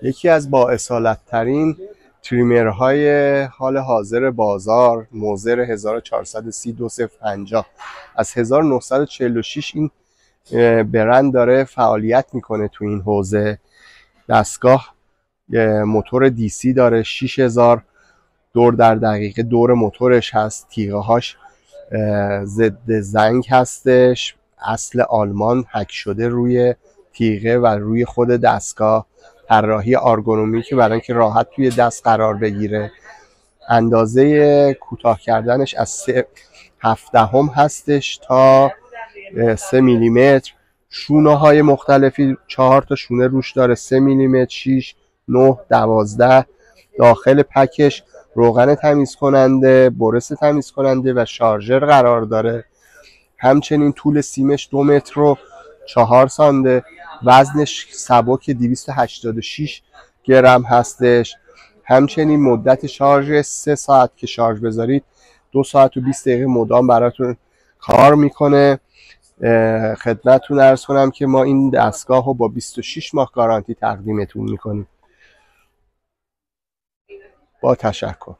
یکی از با اصالت‌ترین تریمرهای حال حاضر بازار، موزر 1430-2050 از 1946 این برند داره فعالیت میکنه تو این حوزه. دستگاه موتور دیسی داره، 6000 دور در دقیقه دور موتورش هست، تیغه هاش ضد زنگ هستش، اصل آلمان حک شده روی تیغه و روی خود دستگاه، طراحی آرگونومیکی برای اینکه راحت توی دست قرار بگیره. اندازه کوتاه کردنش از 3/7 هستش تا 3 میلیمتر. شونه های مختلفی 4 تا شونه روش داره، 3 میلیمتر، 6، 9، 12. داخل پکش روغن تمیز کننده، برس تمیز کننده و شارژر قرار داره. همچنین طول سیمش 2 متر و 4 سانته، وزنش سبک 286 گرم هستش. همچنین مدت شارژ 3 ساعت که شارژ بذارید 2 ساعت و 20 دقیقه مدام براتون کار میکنه. خدمتتون عرض کنم که ما این دستگاه رو با 26 ماه گارانتی تقدیمتون میکنیم. با تشکر.